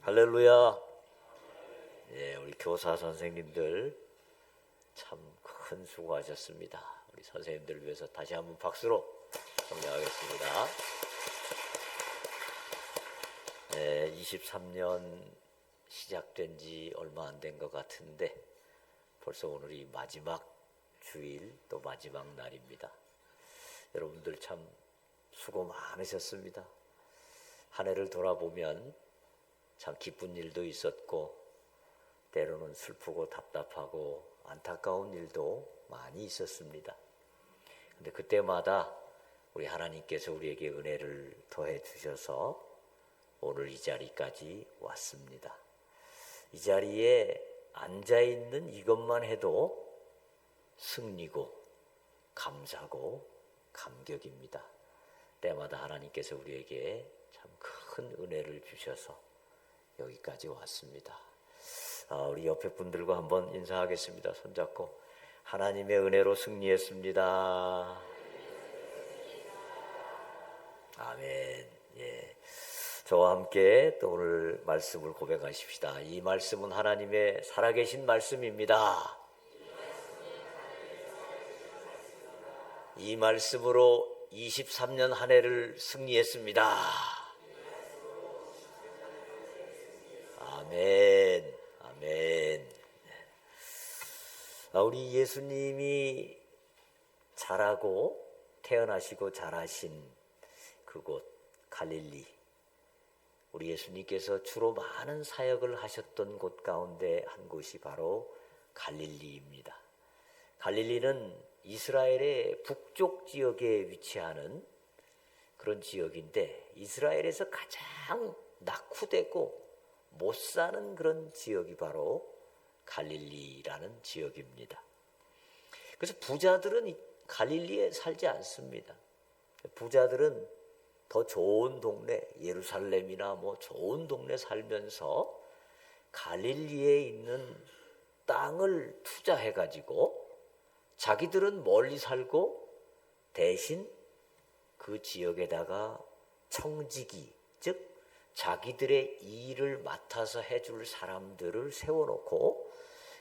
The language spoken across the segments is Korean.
할렐루야. 예, 우리 교사 선생님들 참 큰 수고하셨습니다. 우리 선생님들을 위해서 다시 한번 박수로 격려하겠습니다. 네, 23년 시작된 지 얼마 안 된 것 같은데 벌써 오늘이 마지막 주일 또 마지막 날입니다. 여러분들 참 수고 많으셨습니다. 한 해를 돌아보면 참 기쁜 일도 있었고 때로는 슬프고 답답하고 안타까운 일도 많이 있었습니다. 근데 그때마다 우리 하나님께서 우리에게 은혜를 더해 주셔서 오늘 이 자리까지 왔습니다. 이 자리에 앉아있는 이것만 해도 승리고 감사고 감격입니다. 때마다 하나님께서 우리에게 참 큰 은혜를 주셔서 여기까지 왔습니다. 우리 옆에 분들과 한번 인사하겠습니다. 손잡고 하나님의 은혜로 승리했습니다. 아멘. 예. 저와 함께 또 오늘 말씀을 고백하십시다. 이 말씀은 하나님의 살아계신 말씀입니다. 이 말씀으로 23년 한 해를 승리했습니다. 아멘. 아멘. 우리 예수님이 자라고 태어나시고 자라신 그곳 갈릴리, 우리 예수님께서 주로 많은 사역을 하셨던 곳 가운데 한 곳이 바로 갈릴리입니다. 갈릴리는 이스라엘의 북쪽 지역에 위치하는 그런 지역인데 이스라엘에서 가장 낙후되고 못 사는 그런 지역이 바로 갈릴리라는 지역입니다. 그래서 부자들은 갈릴리에 살지 않습니다. 부자들은 더 좋은 동네, 예루살렘이나 뭐 좋은 동네 살면서 갈릴리에 있는 땅을 투자해가지고 자기들은 멀리 살고 대신 그 지역에다가 청지기, 즉 자기들의 일을 맡아서 해줄 사람들을 세워놓고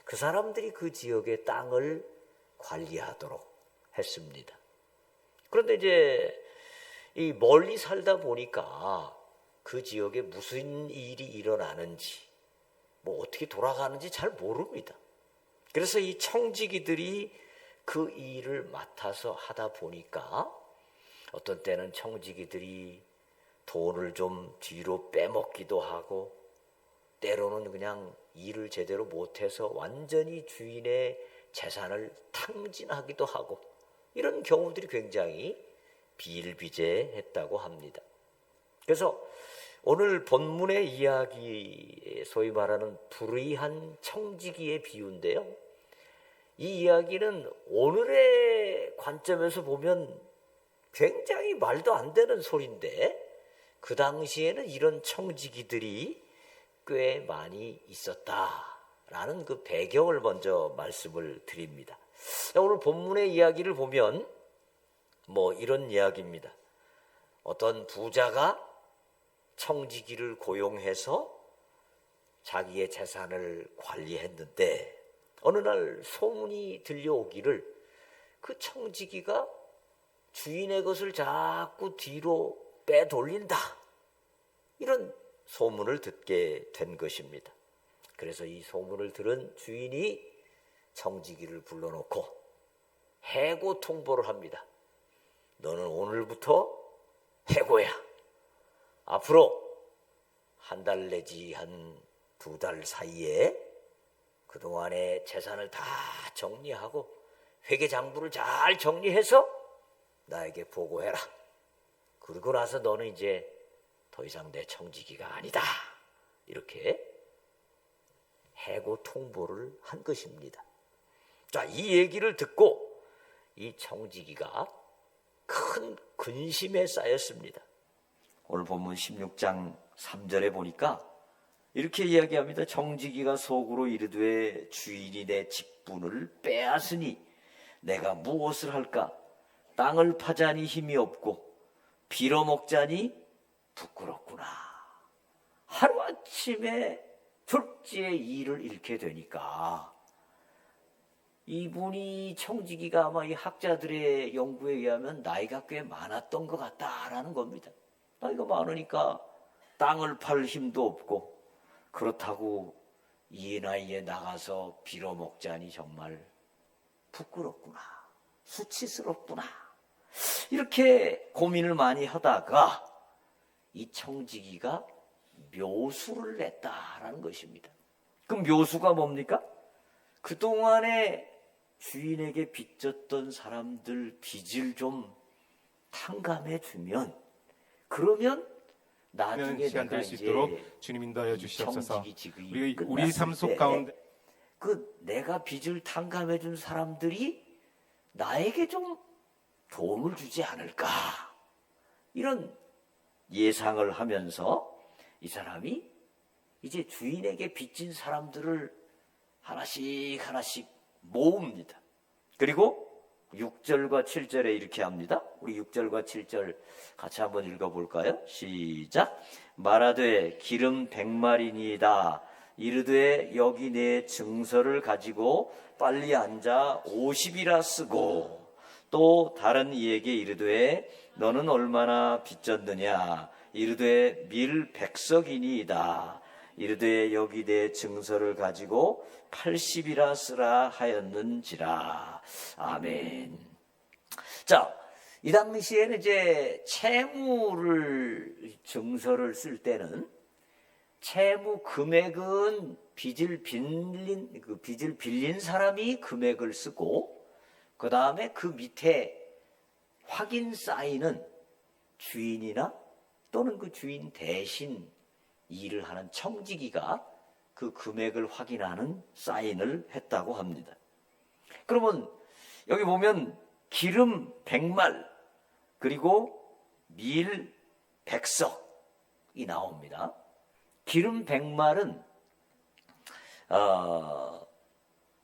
그 사람들이 그 지역의 땅을 관리하도록 했습니다. 그런데 이제 이 멀리 살다 보니까 그 지역에 무슨 일이 일어나는지 뭐 어떻게 돌아가는지 잘 모릅니다. 그래서 이 청지기들이 그 일을 맡아서 하다 보니까 어떤 때는 청지기들이 돈을 좀 뒤로 빼먹기도 하고 때로는 그냥 일을 제대로 못해서 완전히 주인의 재산을 탕진하기도 하고 이런 경우들이 굉장히 비일비재했다고 합니다. 그래서 오늘 본문의 이야기, 소위 말하는 불의한 청지기의 비유인데요. 이 이야기는 오늘의 관점에서 보면 굉장히 말도 안 되는 소리인데 그 당시에는 이런 청지기들이 꽤 많이 있었다라는 그 배경을 먼저 말씀을 드립니다. 오늘 본문의 이야기를 보면 뭐 이런 이야기입니다. 어떤 부자가 청지기를 고용해서 자기의 재산을 관리했는데 어느 날 소문이 들려오기를 그 청지기가 주인의 것을 자꾸 뒤로 빼돌린다, 이런 소문을 듣게 된 것입니다. 그래서 이 소문을 들은 주인이 청지기를 불러놓고 해고 통보를 합니다. 너는 오늘부터 해고야. 앞으로 한 달 내지 한 2달 사이에 그동안의 재산을 다 정리하고 회계장부를 잘 정리해서 나에게 보고해라. 그리고 나서 너는 이제 더 이상 내 청지기가 아니다. 이렇게 해고 통보를 한 것입니다. 자, 이 얘기를 듣고 이 청지기가 큰 근심에 쌓였습니다. 오늘 본문 16장 3절에 보니까 이렇게 이야기합니다. 청지기가 속으로 이르되 주인이 내 직분을 빼앗으니 내가 무엇을 할까? 땅을 파자니 힘이 없고 빌어먹자니 부끄럽구나. 하루아침에 졸지에 일을 잃게 되니까 이분이 청지기가 아마 이 학자들의 연구에 의하면 나이가 꽤 많았던 것 같다라는 겁니다. 나이가 많으니까 땅을 팔 힘도 없고 그렇다고 이 나이에 나가서 빌어먹자니 정말 부끄럽구나, 수치스럽구나, 이렇게 고민을 많이 하다가 이 청지기가 묘수를 냈다라는 것입니다. 그 묘수가 뭡니까? 그동안에 주인에게 빚졌던 사람들 빚을 좀 탕감해 주면, 그러면 나중에 시간 내가 될 수 이제 있도록 주님 인도하여 주시옵소서. 청지기 우리 삶 속 가운데 내가 빚을 탕감해 준 사람들이 나에게 좀 도움을 주지 않을까, 이런 예상을 하면서 이 사람이 이제 주인에게 빚진 사람들을 하나씩 하나씩 모읍니다. 그리고 6절과 7절에 이렇게 합니다. 우리 6절과 7절 같이 한번 읽어볼까요? 시작. 말하되 기름 100마리니이다. 이르되 여기 내 증서를 가지고 빨리 앉아 50이라 쓰고, 또 다른 이에게 이르되 너는 얼마나 빚졌느냐. 이르되 밀 100석이니이다. 이르되 여기 내 증서를 가지고 80이라 쓰라 하였는지라. 아멘. 자, 이 당시에는 이제 채무를 증서를 쓸 때는 채무 금액은 빚을 빌린 사람이 금액을 쓰고, 그 다음에 그 밑에 확인 사인은 주인이나 또는 그 주인 대신 일을 하는 청지기가 그 금액을 확인하는 사인을 했다고 합니다. 그러면 여기 보면 기름 100말 그리고 밀 100석이 나옵니다. 기름 100말은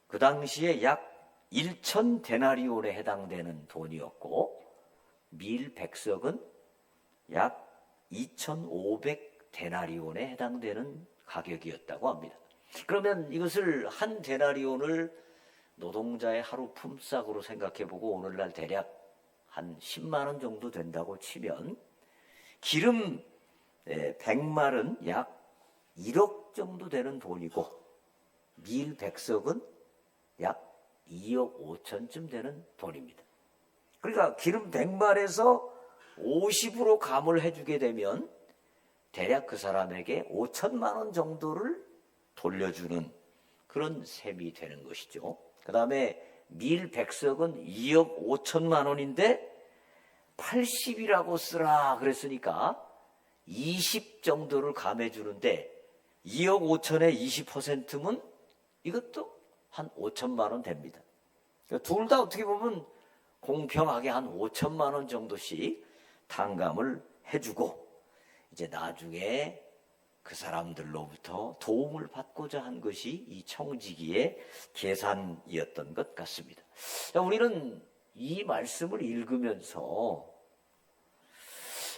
그 당시에 약 1천 데나리온에 해당되는 돈이었고, 밀 100석은 약 2,500 데나리온에 해당되는 가격이었다고 합니다. 그러면 이것을 한 데나리온을 노동자의 하루 품삯으로 생각해보고 오늘날 대략 한 10만 원 정도 된다고 치면 기름 100말은 약 1억 정도 되는 돈이고, 밀 100석은 약 2억 5천쯤 되는 돈입니다. 그러니까 기름 100말에서 50으로 감을 해주게 되면 대략 그 사람에게 5천만 원 정도를 돌려주는 그런 셈이 되는 것이죠. 그 다음에 밀 100석은 2억 5천만 원인데 80이라고 쓰라 그랬으니까 20 정도를 감해주는데 2억 5천에 20%면 이것도 한 5천만 원 됩니다. 그러니까 둘 다 어떻게 보면 공평하게 한 5천만 원 정도씩 탕감을 해주고, 이제 나중에 그 사람들로부터 도움을 받고자 한 것이 이 청지기의 계산이었던 것 같습니다. 우리는 이 말씀을 읽으면서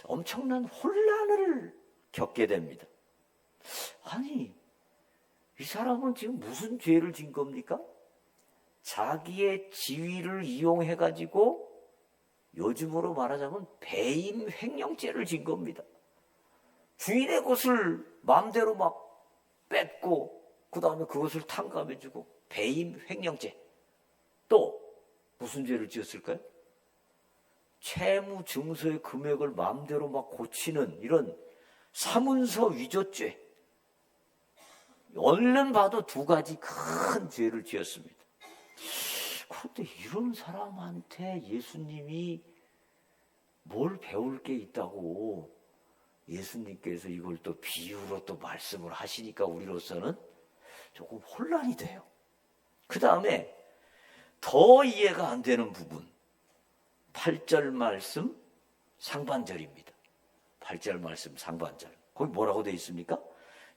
엄청난 혼란을 겪게 됩니다. 아니, 이 사람은 지금 무슨 죄를 진 겁니까? 자기의 지위를 이용해가지고 요즘으로 말하자면 배임 횡령죄를 진 겁니다. 주인의 것을 마음대로 막 뺏고 그 다음에 그것을 탕감해주고 배임 횡령죄. 또 무슨 죄를 지었을까요? 채무 증서의 금액을 마음대로 막 고치는 이런 사문서 위조죄. 얼른 봐도 두 가지 큰 죄를 지었습니다. 그런데 이런 사람한테 예수님이 뭘 배울 게 있다고 예수님께서 이걸 또 비유로 또 말씀을 하시니까 우리로서는 조금 혼란이 돼요. 그 다음에 더 이해가 안 되는 부분, 8절 말씀 상반절입니다. 8절 말씀 상반절. 거기 뭐라고 되어 있습니까?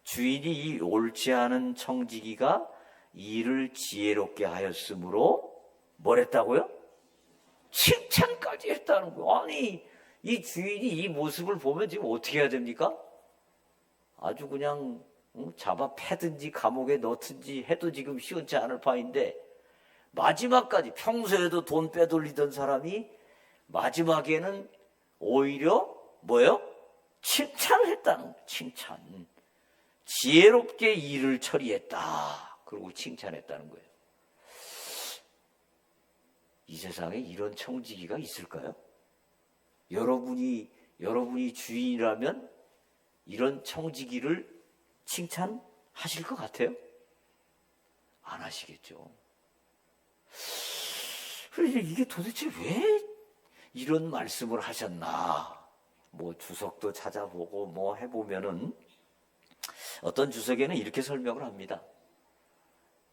주인이 이 옳지 않은 청지기가 일을 지혜롭게 하였으므로 뭘 했다고요? 칭찬까지 했다는 거예요. 아니, 이 주인이 이 모습을 보면 지금 어떻게 해야 됩니까? 아주 그냥 잡아 패든지 감옥에 넣든지 해도 지금 시원치 않을 판인데, 마지막까지 평소에도 돈 빼돌리던 사람이 마지막에는 오히려 뭐예요? 칭찬을 했다는 거예요. 칭찬. 지혜롭게 일을 처리했다. 그리고 칭찬했다는 거예요. 이 세상에 이런 청지기가 있을까요? 여러분이 주인이라면 이런 청지기를 칭찬하실 것 같아요? 안 하시겠죠. 그래서 이게 도대체 왜 이런 말씀을 하셨나? 뭐 주석도 찾아보고 뭐 해보면은 어떤 주석에는 이렇게 설명을 합니다.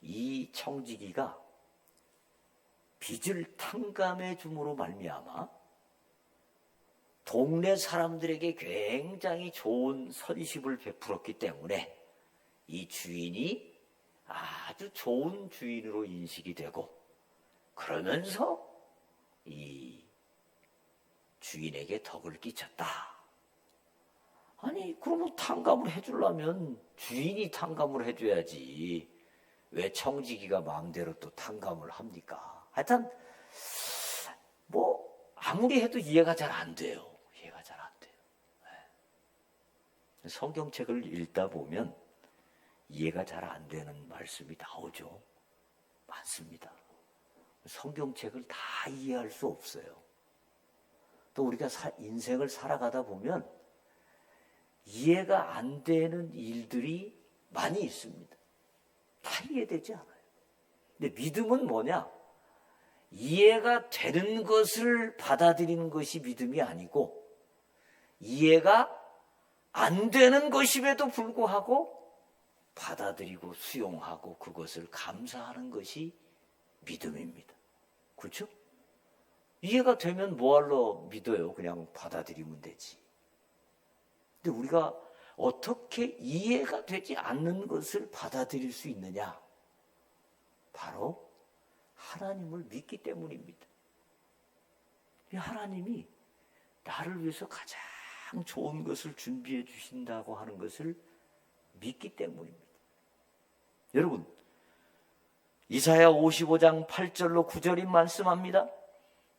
이 청지기가 빚을 탕감해 줌으로 말미암아 동네 사람들에게 굉장히 좋은 선십을 베풀었기 때문에 이 주인이 아주 좋은 주인으로 인식이 되고, 그러면서 이 주인에게 덕을 끼쳤다. 아니, 그러면 탕감을 해주려면 주인이 탕감을 해줘야지. 왜 청지기가 마음대로 또 탕감을 합니까? 하여튼 뭐 아무리 해도 이해가 잘 안 돼요. 이해가 잘 안 돼요. 성경책을 읽다 보면 이해가 잘 안 되는 말씀이 나오죠. 많습니다. 성경책을 다 이해할 수 없어요. 또 우리가 인생을 살아가다 보면 이해가 안 되는 일들이 많이 있습니다. 다 이해되지 않아요. 근데 믿음은 뭐냐? 이해가 되는 것을 받아들이는 것이 믿음이 아니고, 이해가 안 되는 것임에도 불구하고 받아들이고 수용하고 그것을 감사하는 것이 믿음입니다. 그렇죠? 이해가 되면 뭐하러 믿어요? 그냥 받아들이면 되지. 근데 우리가 어떻게 이해가 되지 않는 것을 받아들일 수 있느냐? 바로 하나님을 믿기 때문입니다. 하나님이 나를 위해서 가장 좋은 것을 준비해 주신다고 하는 것을 믿기 때문입니다. 여러분, 이사야 55장 8절로 9절이 말씀합니다.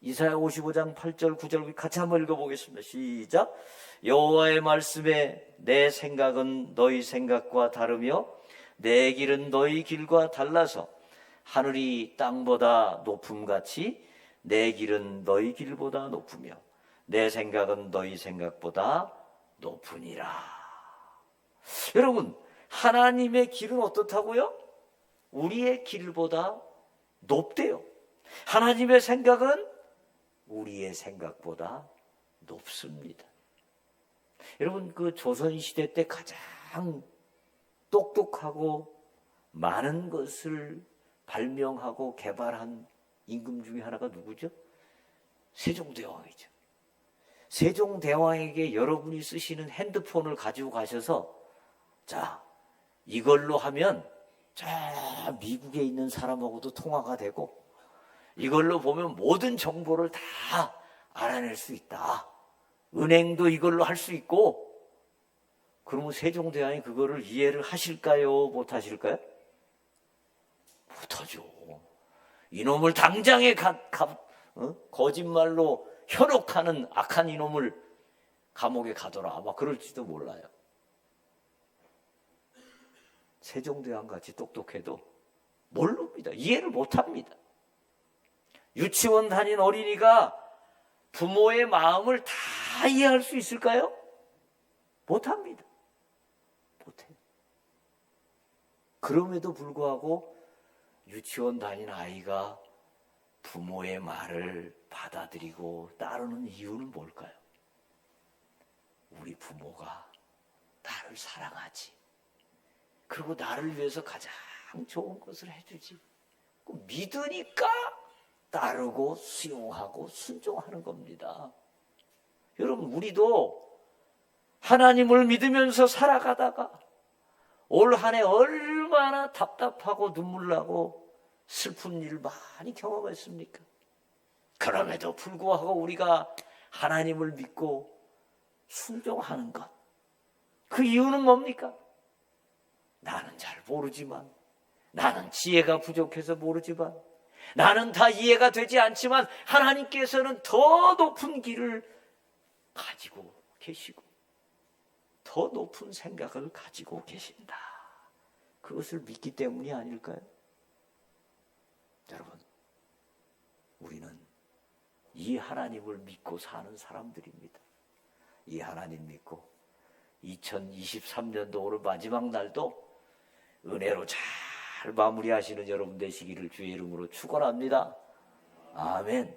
이사야 55장 8절 9절 같이 한번 읽어보겠습니다. 시작. 여호와의 말씀에 내 생각은 너희 생각과 다르며 내 길은 너희 길과 달라서 하늘이 땅보다 높음같이 내 길은 너희 길보다 높으며 내 생각은 너희 생각보다 높으니라. 여러분, 하나님의 길은 어떻다고요? 우리의 길보다 높대요. 하나님의 생각은 우리의 생각보다 높습니다. 여러분, 그 조선시대 때 가장 똑똑하고 많은 것을 발명하고 개발한 임금 중에 하나가 누구죠? 세종대왕이죠. 세종대왕에게 여러분이 쓰시는 핸드폰을 가지고 가셔서, 자, 이걸로 하면 저 미국에 있는 사람하고도 통화가 되고, 이걸로 보면 모든 정보를 다 알아낼 수 있다. 은행도 이걸로 할 수 있고. 그러면 세종대왕이 그거를 이해를 하실까요? 못 하실까요? 못하죠. 이놈을 당장에 거짓말로 현혹하는 악한 이놈을 감옥에 가둬라. 아마 그럴지도 몰라요. 세종대왕같이 똑똑해도 모릅니다. 이해를 못합니다. 유치원 다닌 어린이가 부모의 마음을 다 이해할 수 있을까요? 못합니다. 못해요. 그럼에도 불구하고 유치원 다닌 아이가 부모의 말을 받아들이고 따르는 이유는 뭘까요? 우리 부모가 나를 사랑하지. 그리고 나를 위해서 가장 좋은 것을 해주지. 믿으니까 따르고 수용하고 순종하는 겁니다. 여러분, 우리도 하나님을 믿으면서 살아가다가 올 한 해 얼마나 답답하고 눈물 나고 슬픈 일 많이 경험했습니까? 그럼에도 불구하고 우리가 하나님을 믿고 순종하는 것, 그 이유는 뭡니까? 나는 잘 모르지만, 나는 지혜가 부족해서 모르지만, 나는 다 이해가 되지 않지만 하나님께서는 더 높은 길을 가지고 계시고 더 높은 생각을 가지고 계신다. 그것을 믿기 때문이 아닐까요? 여러분, 우리는 이 하나님을 믿고 사는 사람들입니다. 이 하나님 믿고 2023년도 오늘 마지막 날도 은혜로 잘 마무리하시는 여러분 되시기를 주의 이름으로 축원합니다. 아멘.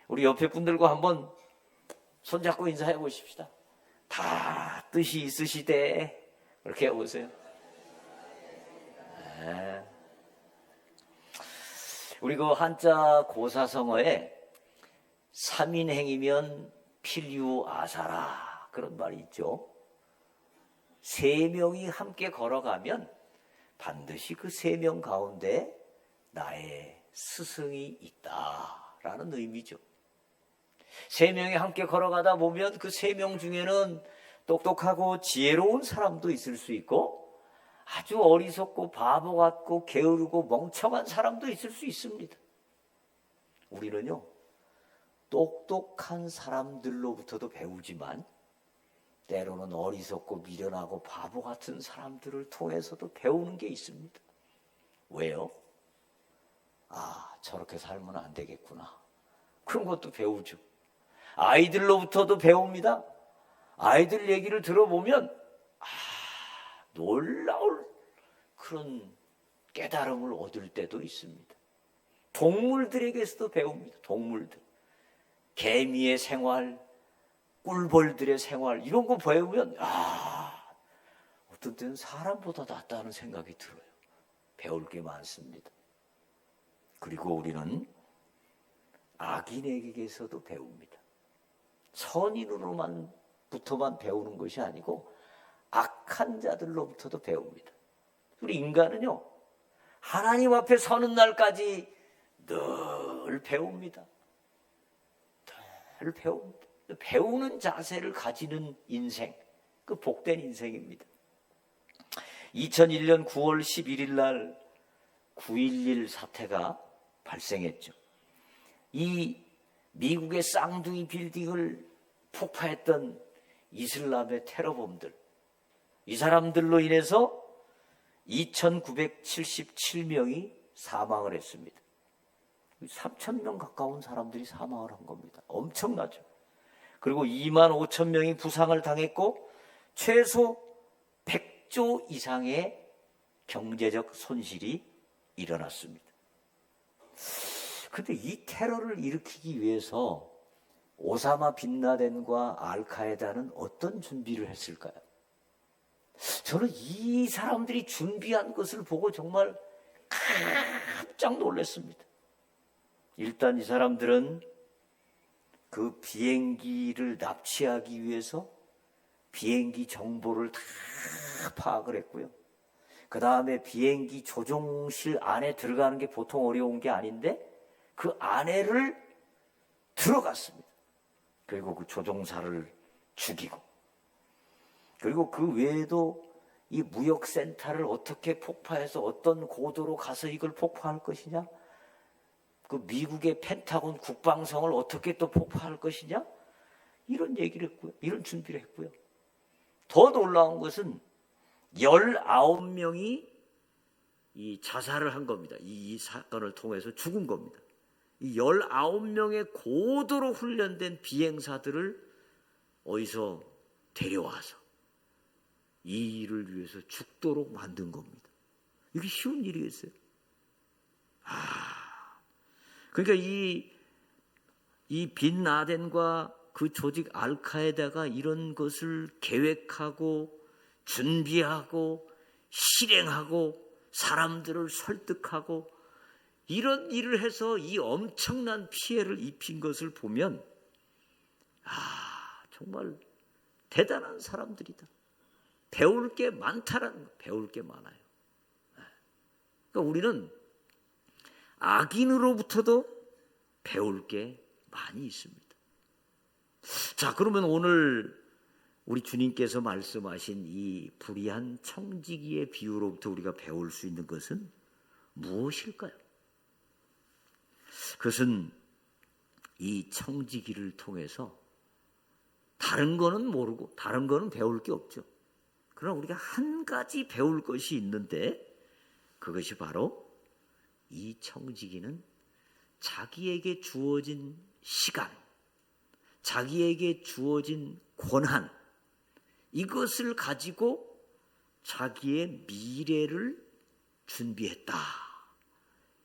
우리 옆에 분들과 한번 손잡고 인사해 보십시다. 다 뜻이 있으시되 그렇게 해보세요. 네. 우리 그 한자 고사성어에 3인행이면 필유아사라 그런 말이 있죠. 3명이 함께 걸어가면 반드시 그 3명 가운데 나의 스승이 있다라는 의미죠. 3명이 함께 걸어가다 보면 그 3명 중에는 똑똑하고 지혜로운 사람도 있을 수 있고 아주 어리석고 바보 같고 게으르고 멍청한 사람도 있을 수 있습니다. 우리는요, 똑똑한 사람들로부터도 배우지만 때로는 어리석고 미련하고 바보 같은 사람들을 통해서도 배우는 게 있습니다. 왜요? 아, 저렇게 살면 안 되겠구나. 그런 것도 배우죠. 아이들로부터도 배웁니다. 아이들 얘기를 들어보면 놀라울 그런 깨달음을 얻을 때도 있습니다. 동물들에게서도 배웁니다. 동물들. 개미의 생활, 꿀벌들의 생활 이런 거 배우면 어떤 때는 사람보다 낫다는 생각이 들어요. 배울 게 많습니다. 그리고 우리는 악인에게서도 배웁니다. 선인으로부터만 배우는 것이 아니고 악한 자들로부터도 배웁니다. 우리 인간은요, 하나님 앞에 서는 날까지 늘 배웁니다. 늘 배웁니다. 배우는 자세를 가지는 인생, 그 복된 인생입니다. 2001년 9월 11일 날 9.11 사태가 발생했죠. 이 미국의 쌍둥이 빌딩을 폭파했던 이슬람의 테러범들, 이 사람들로 인해서 2,977명이 사망을 했습니다. 3,000명 가까운 사람들이 사망을 한 겁니다. 엄청나죠. 그리고 25,000명이 부상을 당했고 최소 100조 이상의 경제적 손실이 일어났습니다. 그런데 이 테러를 일으키기 위해서 오사마 빈라덴과 알카에다는 어떤 준비를 했을까요? 저는 이 사람들이 준비한 것을 보고 정말 깜짝 놀랐습니다. 일단 이 사람들은 그 비행기를 납치하기 위해서 비행기 정보를 다 파악을 했고요. 그 다음에 비행기 조종실 안에 들어가는 게 보통 어려운 게 아닌데 그 안에를 들어갔습니다. 그리고 그 조종사를 죽이고, 그리고 그 외에도 이 무역센터를 어떻게 폭파해서 어떤 고도로 가서 이걸 폭파할 것이냐, 그 미국의 펜타곤 국방성을 어떻게 또 폭파할 것이냐, 이런 얘기를 했고요. 이런 준비를 했고요. 더 놀라운 것은 19명이 이 자살을 한 겁니다. 이 사건을 통해서 죽은 겁니다. 이 19명의 고도로 훈련된 비행사들을 어디서 데려와서 이 일을 위해서 죽도록 만든 겁니다. 이게 쉬운 일이겠어요? 그러니까 이 빈 라덴과 그 조직 알카에다가 이런 것을 계획하고 준비하고 실행하고 사람들을 설득하고 이런 일을 해서 이 엄청난 피해를 입힌 것을 보면 정말 대단한 사람들이다. 배울 게 많다라는 거, 배울 게 많아요. 그러니까 우리는 악인으로부터도 배울 게 많이 있습니다. 자, 그러면 오늘 우리 주님께서 말씀하신 이 불의한 청지기의 비유로부터 우리가 배울 수 있는 것은 무엇일까요? 그것은 이 청지기를 통해서 다른 거는 모르고 다른 거는 배울 게 없죠. 그러나 우리가 한 가지 배울 것이 있는데 그것이 바로 이 청지기는 자기에게 주어진 시간, 자기에게 주어진 권한, 이것을 가지고 자기의 미래를 준비했다.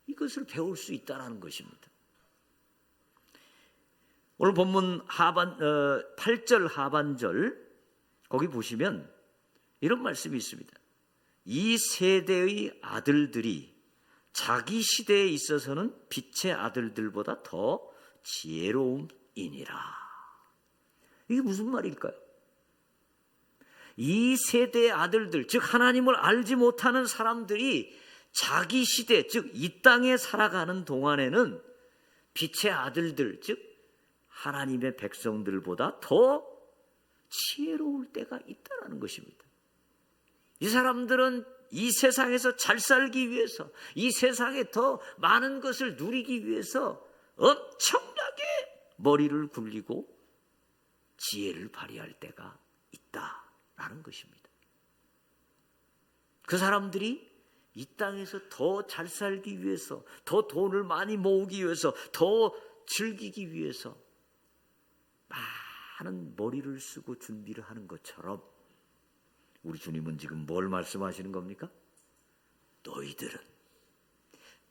이것을 배울 수 있다는 것입니다. 오늘 본문 8절 하반절 거기 보시면 이런 말씀이 있습니다. 이 세대의 아들들이 자기 시대에 있어서는 빛의 아들들보다 더 지혜로움이니라. 이게 무슨 말일까요? 이 세대의 아들들, 즉 하나님을 알지 못하는 사람들이 자기 시대, 즉 이 땅에 살아가는 동안에는 빛의 아들들, 즉 하나님의 백성들보다 더 지혜로울 때가 있다는 것입니다. 이 사람들은 이 세상에서 잘 살기 위해서, 이 세상에 더 많은 것을 누리기 위해서 엄청나게 머리를 굴리고 지혜를 발휘할 때가 있다라는 것입니다. 그 사람들이 이 땅에서 더 잘 살기 위해서, 더 돈을 많이 모으기 위해서, 더 즐기기 위해서 많은 머리를 쓰고 준비를 하는 것처럼 우리 주님은 지금 뭘 말씀하시는 겁니까?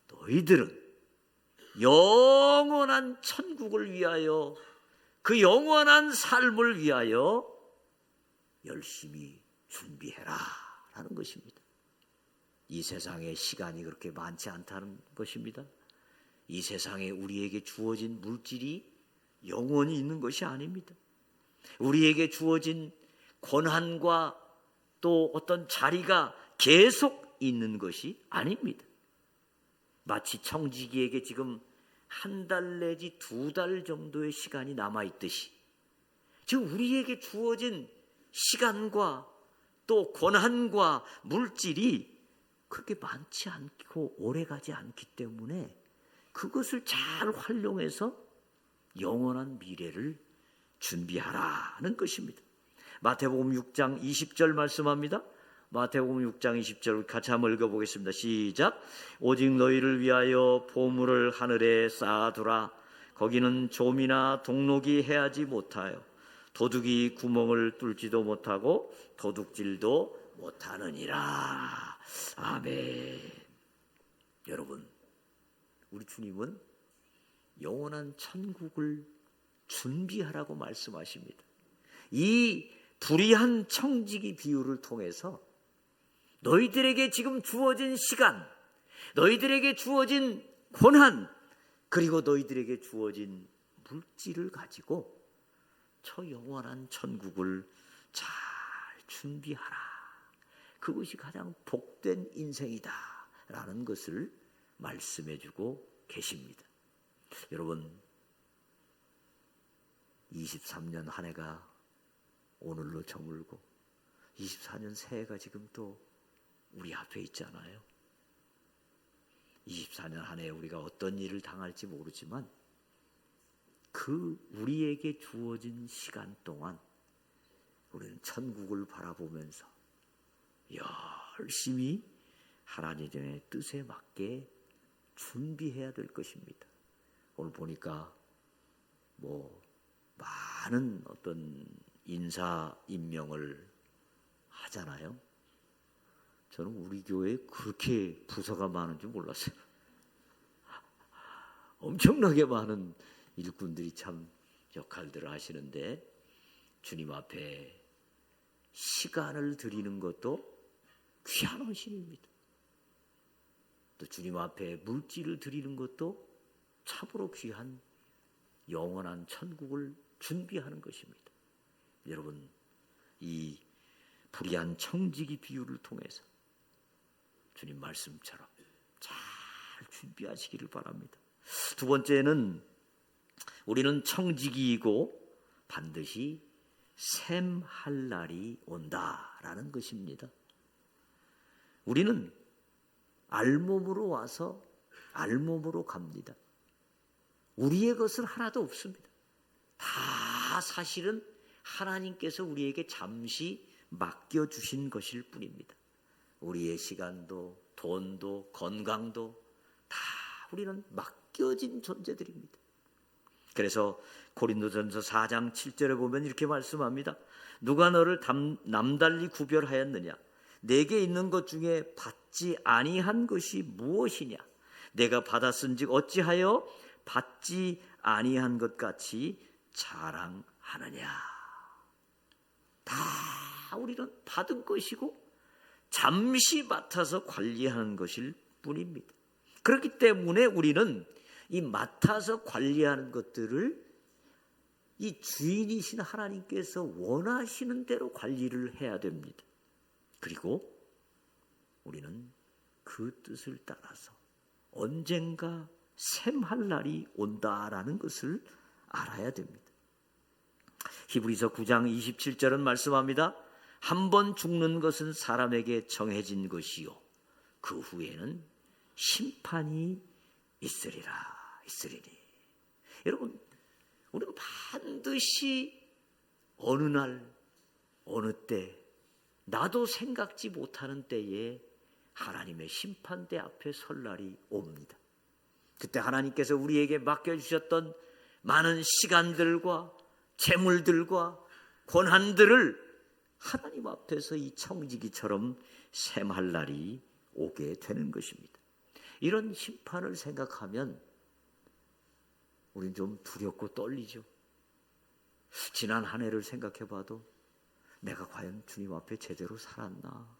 너희들은 영원한 천국을 위하여, 그 영원한 삶을 위하여 열심히 준비해라 라는 것입니다. 이 세상에 시간이 그렇게 많지 않다는 것입니다. 이 세상에 우리에게 주어진 물질이 영원히 있는 것이 아닙니다. 우리에게 주어진 권한과 또 어떤 자리가 계속 있는 것이 아닙니다. 마치 청지기에게 지금 한 달 내지 2달 정도의 시간이 남아있듯이 지금 우리에게 주어진 시간과 또 권한과 물질이 그렇게 많지 않고 오래가지 않기 때문에 그것을 잘 활용해서 영원한 미래를 준비하라는 것입니다. 마태복음 6장 20절 말씀합니다. 마태복음 6장 20절 같이 한번 읽어보겠습니다. 시작. 오직 너희를 위하여 보물을 하늘에 쌓아두라. 거기는 좀이나 동록이 해하지 못하여 도둑이 구멍을 뚫지도 못하고 도둑질도 못하느니라. 아멘. 여러분, 우리 주님은 영원한 천국을 준비하라고 말씀하십니다. 이 불의한 청지기 비유를 통해서 너희들에게 지금 주어진 시간, 너희들에게 주어진 권한, 그리고 너희들에게 주어진 물질을 가지고 저 영원한 천국을 잘 준비하라. 그것이 가장 복된 인생이다 라는 것을 말씀해주고 계십니다. 여러분, 23년 한 해가 오늘로 저물고 24년 새해가 지금 또 우리 앞에 있잖아요. 24년 한 해 우리가 어떤 일을 당할지 모르지만 그 우리에게 주어진 시간 동안 우리는 천국을 바라보면서 열심히 하나님의 뜻에 맞게 준비해야 될 것입니다. 오늘 보니까 많은 어떤 인사 임명을 하잖아요. 저는 우리 교회에 그렇게 부서가 많은 줄 몰랐어요. 엄청나게 많은 일꾼들이 참 역할들을 하시는데 주님 앞에 시간을 드리는 것도 귀한 헌신입니다. 또 주님 앞에 물질을 드리는 것도 참으로 귀한 영원한 천국을 준비하는 것입니다. 여러분, 이 불의한 청지기 비유를 통해서 주님 말씀처럼 잘 준비하시기를 바랍니다. 두 번째는 우리는 청지기이고 반드시 샘할 날이 온다라는 것입니다. 우리는 알몸으로 와서 알몸으로 갑니다. 우리의 것은 하나도 없습니다. 다 사실은 하나님께서 우리에게 잠시 맡겨주신 것일 뿐입니다. 우리의 시간도 돈도 건강도 다 우리는 맡겨진 존재들입니다. 그래서 고린도전서 4장 7절에 보면 이렇게 말씀합니다. 누가 너를 남달리 구별하였느냐? 내게 있는 것 중에 받지 아니한 것이 무엇이냐? 내가 받았은즉 어찌하여 받지 아니한 것 같이 자랑하느냐? 다 우리는 받은 것이고 잠시 맡아서 관리하는 것일 뿐입니다. 그렇기 때문에 우리는 이 맡아서 관리하는 것들을 이 주인이신 하나님께서 원하시는 대로 관리를 해야 됩니다. 그리고 우리는 그 뜻을 따라서 언젠가 샘할 날이 온다라는 것을 알아야 됩니다. 히브리서 9장 27절은 말씀합니다. 한 번 죽는 것은 사람에게 정해진 것이요 그 후에는 심판이 있으리라. 여러분, 우리는 반드시 어느 날 어느 때 나도 생각지 못하는 때에 하나님의 심판대 앞에 설 날이 옵니다. 그때 하나님께서 우리에게 맡겨주셨던 많은 시간들과 재물들과 권한들을 하나님 앞에서 이 청지기처럼 샘할 날이 오게 되는 것입니다. 이런 심판을 생각하면 우린 좀 두렵고 떨리죠. 지난 한 해를 생각해 봐도 내가 과연 주님 앞에 제대로 살았나?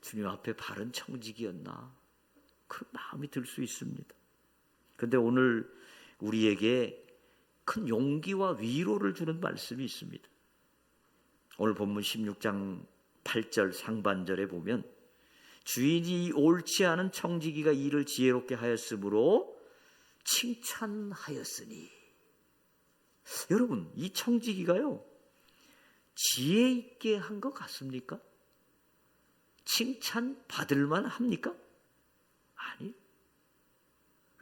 주님 앞에 바른 청지기였나? 그런 마음이 들 수 있습니다. 그런데 오늘 우리에게 큰 용기와 위로를 주는 말씀이 있습니다. 오늘 본문 16장 8절 상반절에 보면 주인이 옳지 않은 청지기가 일을 지혜롭게 하였으므로 칭찬하였으니. 여러분, 이 청지기가요 지혜 있게 한 것 같습니까? 칭찬 받을만 합니까? 아니요.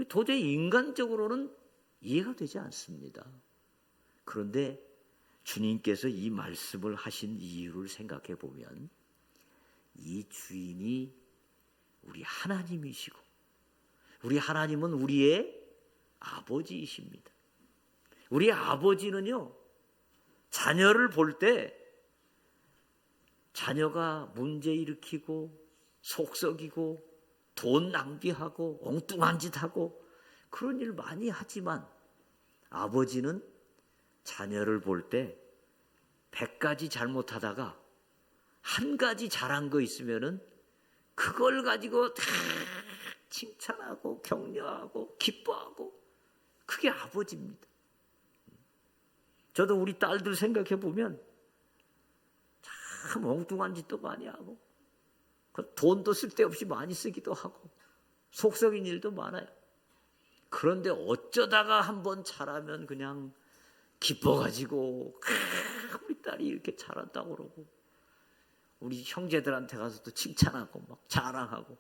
도저히 인간적으로는 이해가 되지 않습니다. 그런데 주님께서 이 말씀을 하신 이유를 생각해 보면 이 주인이 우리 하나님이시고 우리 하나님은 우리의 아버지이십니다. 우리 아버지는요 자녀를 볼 때 자녀가 문제 일으키고 속썩이고 돈 낭비하고 엉뚱한 짓 하고 그런 일 많이 하지만 아버지는 자녀를 볼 때 100가지 잘못하다가 한 가지 잘한 거 있으면은 그걸 가지고 다 칭찬하고 격려하고 기뻐하고 그게 아버지입니다. 저도 우리 딸들 생각해 보면 참 엉뚱한 짓도 많이 하고 돈도 쓸데없이 많이 쓰기도 하고 속썩인 일도 많아요. 그런데 어쩌다가 한번 잘하면 그냥 기뻐가지고 우리 딸이 이렇게 잘한다고 그러고 우리 형제들한테 가서 또 칭찬하고 막 자랑하고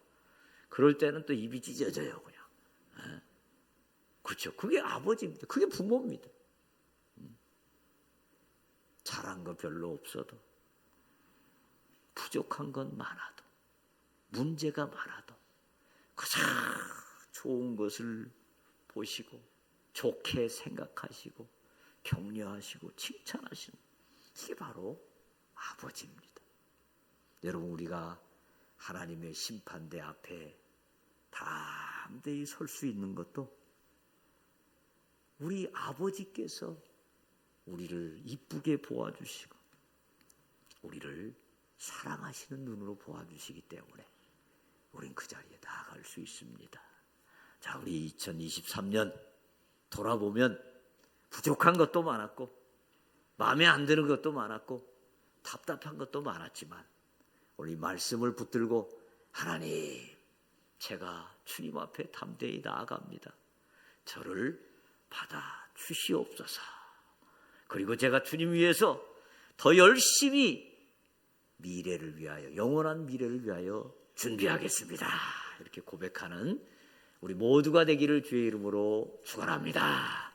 그럴 때는 또 입이 찢어져요 그냥. 그렇죠. 그게 아버지입니다. 그게 부모입니다. 잘한 거 별로 없어도 부족한 건 많아도 문제가 많아도 가장 좋은 것을 보시고 좋게 생각하시고 격려하시고 칭찬하시는 이게 바로 아버지입니다. 여러분 우리가 하나님의 심판대 앞에 담대히 설 수 있는 것도 우리 아버지께서 우리를 이쁘게 보아주시고 우리를 사랑하시는 눈으로 보아주시기 때문에 우린 그 자리에 나아갈 수 있습니다. 자, 우리 2023년 돌아보면 부족한 것도 많았고 마음에 안 드는 것도 많았고 답답한 것도 많았지만 우리 말씀을 붙들고 하나님 제가 주님 앞에 담대히 나아갑니다. 저를 받아 주시옵소서. 그리고 제가 주님 위해서 더 열심히 미래를 위하여, 영원한 미래를 위하여 준비하겠습니다. 이렇게 고백하는 우리 모두가 되기를 주의 이름으로 축원합니다.